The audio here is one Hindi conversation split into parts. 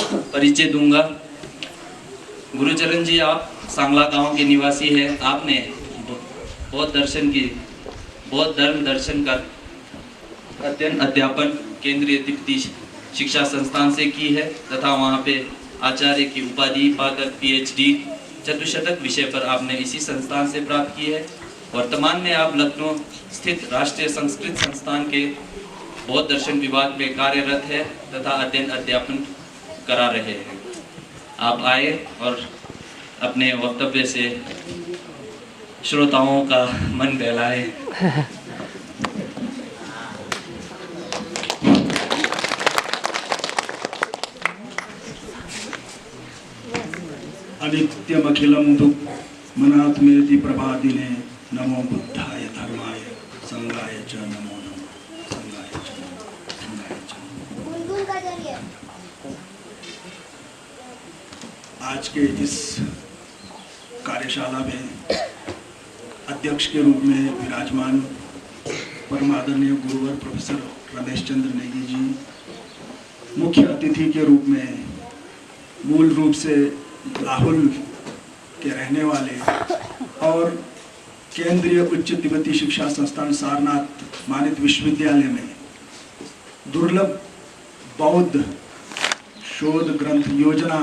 परिचय दूंगा। गुरुचरण जी, आप सांगला गांव के निवासी हैं। आपने बौद्ध धर्म दर्शन का अध्ययन अध्यापन केंद्रीय तिब्बती शिक्षा संस्थान से की है तथा वहां पे आचार्य की उपाधि पाकर PhD चतुशतक विषय पर आपने इसी संस्थान से प्राप्त की है। वर्तमान में आप लखनऊ स्थित राष्ट्रीय संस्कृत संस्थान के बौद्ध दर्शन विभाग में कार्यरत है तथा अध्ययन अध्यापन करा रहे हैं। आप आए और अपने वक्तव्य से श्रोताओं का मन बहलाए। अनित्यमखिलं दुःखमनात्मेति प्रभादिने नमो बुद्धाय धर्माय संगाय च नमो नमः संगाय च आज के इस कार्यशाला में अध्यक्ष के रूप में विराजमान परम आदरणीय गुरुवर प्रोफेसर रमेश चंद्र नेगी जी, मुख्य अतिथि के रूप में मूल रूप से लाहौल के रहने वाले और केंद्रीय उच्च तिब्बती शिक्षा संस्थान सारनाथ मानित विश्वविद्यालय में दुर्लभ बौद्ध शोध ग्रंथ योजना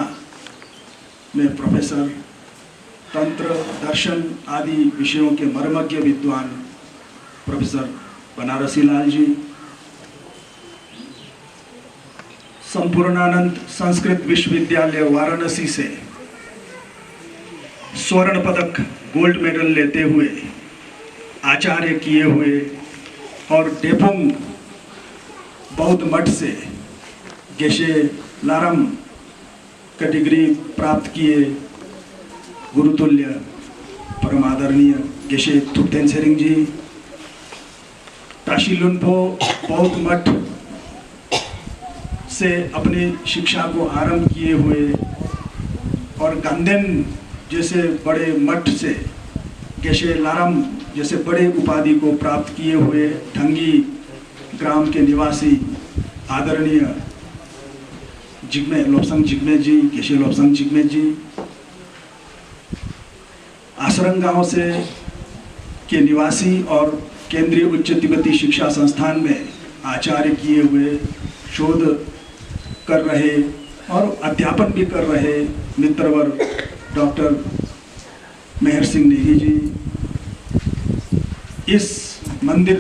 में प्रोफेसर, तंत्र दर्शन आदि विषयों के मर्मज्ञ विद्वान प्रोफेसर बनारसी लाल जी, संपूर्णानंद संस्कृत विश्वविद्यालय वाराणसी से स्वर्ण पदक गोल्ड मेडल लेते हुए आचार्य किए हुए और डेपुंग बौद्ध मठ से गेशे लारम का डिग्री प्राप्त किए गुरुतुल्य परम आदरणीय गेशे थुप्तेन सेरिंग जी, ताशी लुन्पो बौद्ध मठ से अपनी शिक्षा को आरंभ किए हुए और गांधेन जैसे बड़े मठ से गेशे लारम जैसे बड़े उपाधि को प्राप्त किए हुए ढंगी ग्राम के निवासी आदरणीय जिग्मे लोब्संग जिग्मे जी, गेशे लोब्संग जिग्मे जी, आसरंग गांव से के निवासी और केंद्रीय उच्च तिब्बती शिक्षा संस्थान में आचार्य किए हुए शोध कर रहे और अध्यापन भी कर रहे मित्रवर डॉक्टर मेहर सिंह नेगी जी, इस मंदिर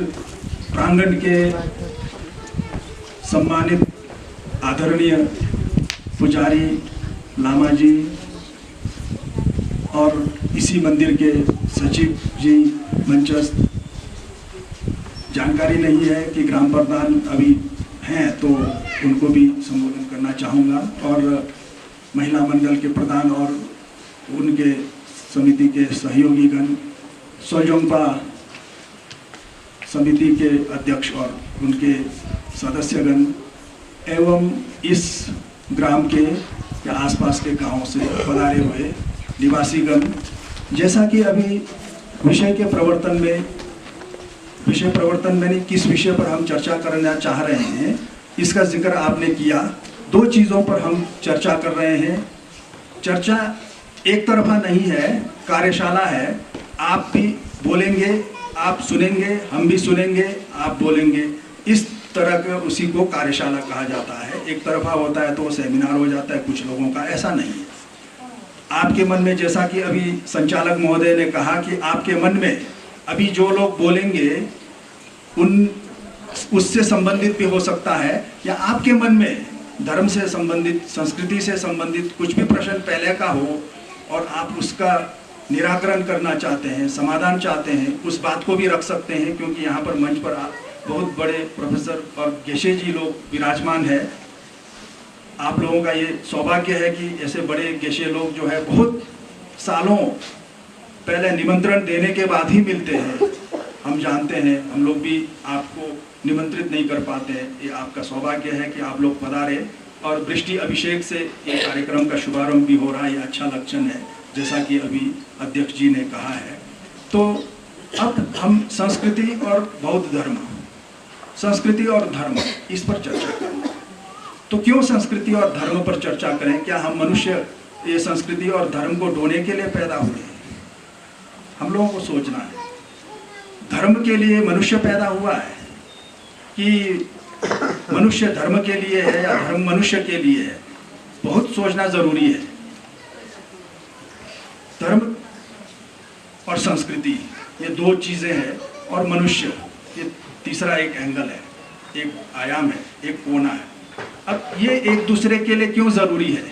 प्रांगण के सम्मानित आदरणीय पुजारी लामा जी और इसी मंदिर के सचिव जी मंचस्थ, जानकारी नहीं है कि ग्राम प्रधान अभी हैं तो उनको भी संबोधन करना चाहूँगा, और महिला मंडल के प्रधान और उनके समिति के सहयोगीगण, सोजोंगपा समिति के अध्यक्ष और उनके सदस्यगण एवं इस ग्राम के या आसपास के गांवों से पधारे हुए निवासीगण, जैसा कि अभी विषय प्रवर्तन में नहीं, किस विषय पर हम चर्चा करना चाह रहे हैं इसका जिक्र आपने किया। दो चीज़ों पर हम चर्चा कर रहे हैं। चर्चा एक तरफा नहीं है, कार्यशाला है। आप भी बोलेंगे, आप सुनेंगे, हम भी सुनेंगे, आप बोलेंगे, इस तरह का उसी को कार्यशाला कहा जाता है। एक तरफा होता है तो सेमिनार हो जाता है कुछ लोगों का, ऐसा नहीं है। आपके मन में, जैसा कि अभी संचालक महोदय ने कहा कि आपके मन में अभी जो लोग बोलेंगे उससे संबंधित भी हो सकता है, या आपके मन में धर्म से संबंधित, संस्कृति से संबंधित कुछ भी प्रश्न पहले का हो और आप उसका निराकरण करना चाहते हैं, समाधान चाहते हैं, उस बात को भी रख सकते हैं, क्योंकि यहाँ पर मंच पर बहुत बड़े प्रोफेसर और गेशे जी लोग विराजमान है। आप लोगों का ये सौभाग्य है कि ऐसे बड़े गेशे लोग जो है बहुत सालों पहले निमंत्रण देने के बाद ही मिलते हैं। हम जानते हैं, हम लोग भी आपको निमंत्रित नहीं कर पाते हैं। ये आपका सौभाग्य है कि आप लोग पधारे और वृष्टि अभिषेक से ये कार्यक्रम का शुभारंभ भी हो रहा है। ये अच्छा लक्षण है, जैसा कि अभी अध्यक्ष जी ने कहा है। तो अब हम संस्कृति और बौद्ध धर्म, संस्कृति और धर्म, इस पर चर्चा करेंगे। तो तो क्यों संस्कृति और धर्म पर चर्चा करें? क्या हम मनुष्य ये संस्कृति और धर्म को ढोने के लिए पैदा हुए हैं? हम लोगों को सोचना है, धर्म के लिए मनुष्य पैदा हुआ है कि मनुष्य धर्म के लिए है या धर्म मनुष्य के लिए है? बहुत सोचना जरूरी है। धर्म और संस्कृति ये दो चीजें हैं, और मनुष्य ये तीसरा एक एंगल है, एक आयाम है, एक कोना है। अब ये एक दूसरे के लिए क्यों जरूरी है?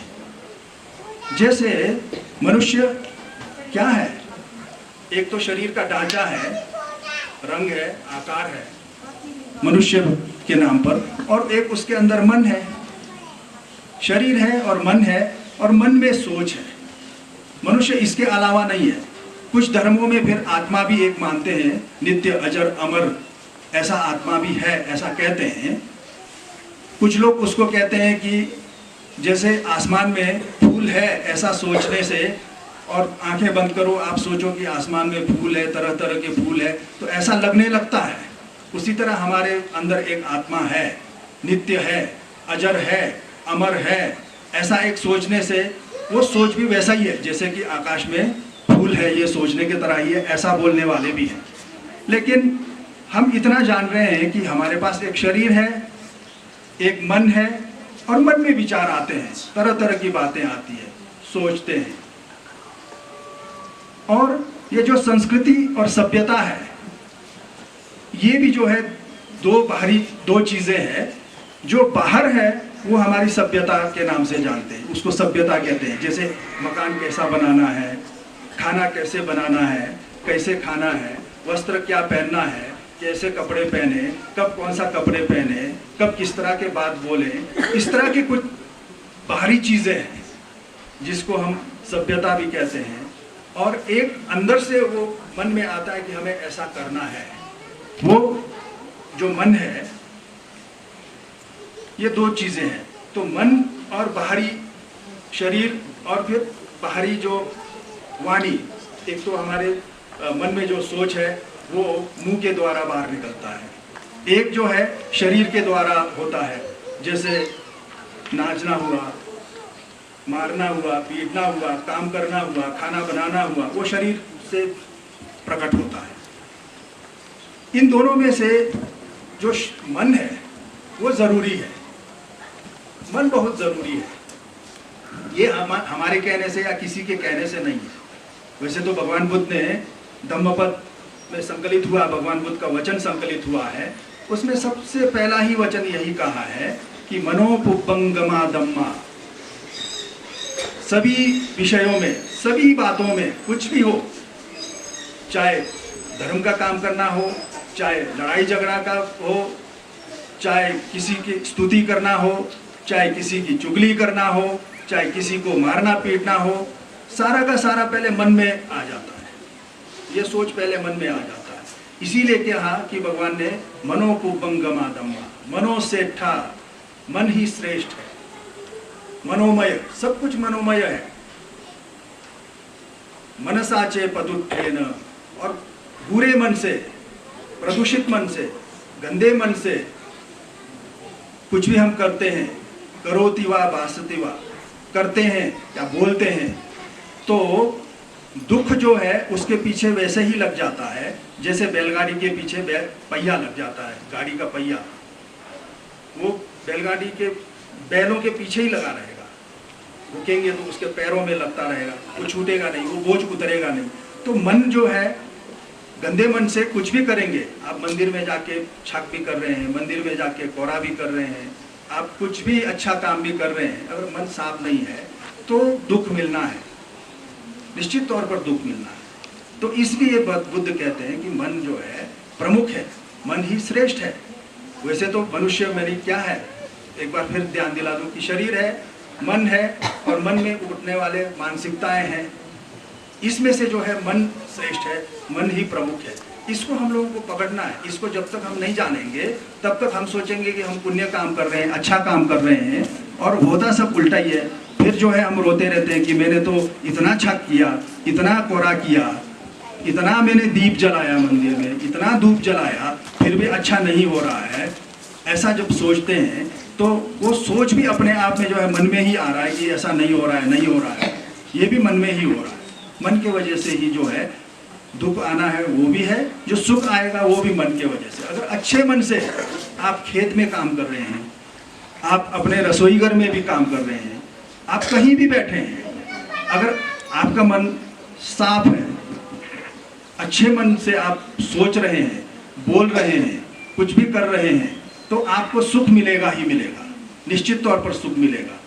जैसे मनुष्य क्या है? एक तो शरीर का ढांचा है, रंग है, आकार है मनुष्य के नाम पर, और एक उसके अंदर मन है। शरीर है और मन है, और मन में सोच है। मनुष्य इसके अलावा नहीं है। कुछ धर्मों में फिर आत्मा भी एक मानते हैं, नित्य अजर अमर ऐसा आत्मा भी है, ऐसा कहते हैं। कुछ लोग उसको कहते हैं कि जैसे आसमान में फूल है, ऐसा सोचने से, और आंखें बंद करो, आप सोचो कि आसमान में फूल है, तरह तरह के फूल है, तो ऐसा लगने लगता है। उसी तरह हमारे अंदर एक आत्मा है, नित्य है, अजर है, अमर है, ऐसा एक सोचने से वो सोच भी वैसा ही है जैसे कि आकाश में फूल है, ये सोचने की तरह ही है, ऐसा बोलने वाले भी हैं। लेकिन हम इतना जान रहे हैं कि हमारे पास एक शरीर है, एक मन है, और मन में विचार आते हैं, तरह तरह की बातें आती है, सोचते हैं। और ये जो संस्कृति और सभ्यता है, ये भी जो है दो चीजें हैं। जो बाहर है वो हमारी सभ्यता के नाम से जानते हैं, उसको सभ्यता कहते हैं। जैसे मकान कैसा बनाना है, खाना कैसे बनाना है, कैसे खाना है, वस्त्र क्या पहनना है, कैसे कपड़े पहने, कब कौन सा कपड़े पहने, कब किस तरह के बात बोले, इस तरह की कुछ बाहरी चीजें हैं जिसको हम सभ्यता भी कहते हैं। और एक अंदर से वो मन में आता है कि हमें ऐसा करना है। वो जो मन है, ये दो चीजें हैं। तो मन और बाहरी शरीर, और फिर बाहरी जो वाणी। एक तो हमारे मन में जो सोच है वो मुंह के द्वारा बाहर निकलता है, एक जो है शरीर के द्वारा होता है। जैसे नाचना हुआ, मारना हुआ, पीटना हुआ, काम करना हुआ, खाना बनाना हुआ, वो शरीर से प्रकट होता है। इन दोनों में से जो मन है वो जरूरी है। मन बहुत जरूरी है। ये हमारे कहने से या किसी के कहने से नहीं है। वैसे तो भगवान बुद्ध ने धम्मपद में संकलित हुआ, भगवान बुद्ध का वचन संकलित हुआ है, उसमें सबसे पहला ही वचन यही कहा है कि मनोपुब्बंगमा धम्मा। सभी विषयों में, सभी बातों में, कुछ भी हो, चाहे धर्म का काम करना हो, चाहे लड़ाई झगड़ा का हो, चाहे किसी की स्तुति करना हो, चाहे किसी की चुगली करना हो, चाहे किसी को मारना पीटना हो, सारा का सारा पहले मन में आ जाता है। ये सोच पहले मन में आ जाता है। इसीलिए कहा कि भगवान ने मनोपुब्बंगमा धम्मा, मनो सेठा, मन ही श्रेष्ठ है, मनोमय, सब कुछ मनोमय है। मनसाचे पदुत्थेन, और बुरे मन से, प्रदूषित मन से, गंदे मन से कुछ भी हम करते हैं, करोति वा भासति वा, करते हैं या बोलते हैं, तो दुख जो है उसके पीछे वैसे ही लग जाता है जैसे बैलगाड़ी के पीछे पहिया लग जाता है, गाड़ी का पहिया। वो बैलगाड़ी के बैलों के पीछे ही लगा रहेगा, रुकेंगे तो उसके पैरों में लगता रहेगा, वो छूटेगा नहीं, वो बोझ उतरेगा नहीं। तो मन जो है, गंदे मन से कुछ भी करेंगे, आप मंदिर में जाके छक भी कर रहे हैं, मंदिर में जाके कोरा भी कर रहे हैं, आप कुछ भी अच्छा काम भी कर रहे हैं, अगर मन साफ नहीं है तो दुख मिलना है, निश्चित तौर पर दुख मिलना है। तो इसलिए बुद्ध कहते हैं कि मन जो है प्रमुख है, मन ही श्रेष्ठ है। वैसे तो मनुष्य में क्या है, एक बार फिर ध्यान दिला दूं कि शरीर है, मन है, और मन में उठने वाले मानसिकताएं हैं। इसमें से जो है मन श्रेष्ठ है, मन ही प्रमुख है। इसको हम लोगों को पकड़ना है। इसको जब तक हम नहीं जानेंगे तब तक हम सोचेंगे कि हम पुण्य काम कर रहे हैं, अच्छा काम कर रहे हैं, और होता सब उल्टा ही है। फिर जो है हम रोते रहते हैं कि मैंने तो इतना छक किया, इतना कोरा किया, इतना मैंने दीप जलाया मंदिर में, इतना धूप जलाया, फिर भी अच्छा नहीं हो रहा है। ऐसा जब सोचते हैं तो वो सोच भी अपने आप में जो है मन में ही आ रहा है कि ऐसा नहीं हो रहा है, नहीं हो रहा है, ये भी मन में ही हो रहा है। मन के वजह से ही जो है दुख आना है वो भी है, जो सुख आएगा वो भी मन के वजह से। अगर अच्छे मन से आप खेत में काम कर रहे हैं, आप अपने रसोईघर में भी काम कर रहे हैं, आप कहीं भी बैठे हैं, अगर आपका मन साफ है, अच्छे मन से आप सोच रहे हैं, बोल रहे हैं, कुछ भी कर रहे हैं, तो आपको सुख मिलेगा ही मिलेगा, निश्चित तौर पर सुख मिलेगा।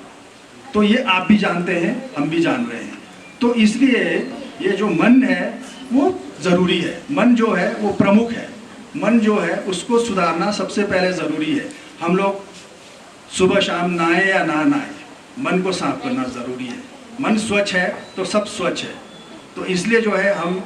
तो ये आप भी जानते हैं, हम भी जान रहे हैं। तो इसलिए ये जो मन है वो ज़रूरी है, मन जो है वो प्रमुख है। मन जो है उसको सुधारना सबसे पहले ज़रूरी है। हम लोग सुबह शाम नहाए या ना नहाए, मन को साफ करना ज़रूरी है। मन स्वच्छ है तो सब स्वच्छ है। तो इसलिए जो है हम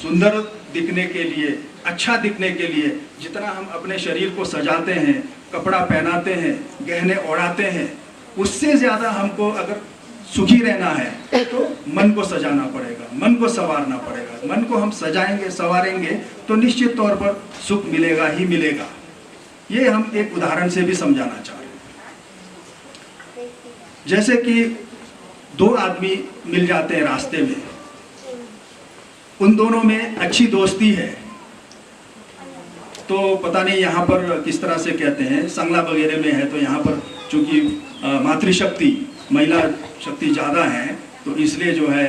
सुंदर दिखने के लिए, अच्छा दिखने के लिए जितना हम अपने शरीर को सजाते हैं, कपड़ा पहनाते हैं, गहने ओढ़ाते हैं, उससे ज़्यादा हमको अगर सुखी रहना है तो मन को सजाना पड़ेगा, मन को संवारना पड़ेगा। मन को हम सजाएंगे, संवारेंगे तो निश्चित तौर पर सुख मिलेगा ही मिलेगा। ये हम एक उदाहरण से भी समझाना चाह रहे हैं। जैसे कि दो आदमी मिल जाते हैं रास्ते में, उन दोनों में अच्छी दोस्ती है, तो पता नहीं यहाँ पर किस तरह से कहते हैं, संगला वगैरह में है तो यहाँ पर चूँकि मातृशक्ति, महिला शक्ति ज़्यादा है, तो इसलिए जो है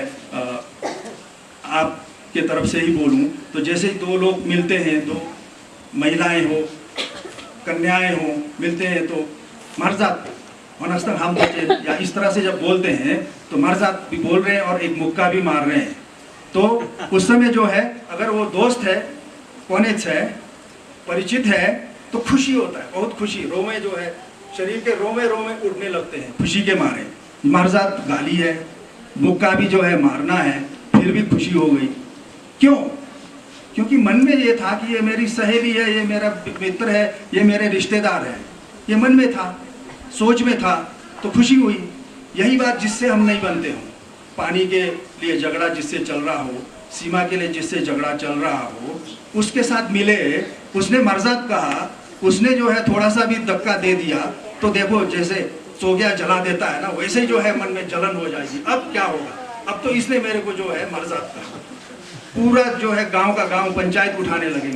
आपके तरफ से ही बोलूँ तो जैसे ही दो लोग मिलते हैं, दो महिलाएं हो, कन्याएं हो, मिलते हैं तो मर्जात मनस्तक हम या इस तरह से जब बोलते हैं तो मर्जात भी बोल रहे हैं और एक मुक्का भी मार रहे हैं। तो उस समय जो है अगर वो दोस्त है, कौनेच है, परिचित है, तो खुशी होता है, बहुत खुशी, रोमे जो है शरीर के रोमे रोमे उड़ने लगते हैं खुशी के मारे। मर्जात गाली है, मुक्का भी जो है मारना है, फिर भी खुशी हो गई। क्यों? क्योंकि मन में ये था कि ये मेरी सहेली है, ये मेरा मित्र है, ये मेरे रिश्तेदार है, ये मन में था, सोच में था, तो खुशी हुई। यही बात जिससे हम नहीं बनते हो, पानी के लिए झगड़ा जिससे चल रहा हो, सीमा के लिए जिससे झगड़ा चल रहा हो, उसके साथ मिले, उसने मर्जात कहा, उसने जो है थोड़ा सा भी धक्का दे दिया तो देखो जैसे सो गया जला देता है ना, वैसे ही जो है मन में जलन हो जाएगी। अब क्या होगा? अब तो इसने मेरे को जो है मर्जात कहा, पूरा जो है गांव का गांव पंचायत उठाने लगेंगे।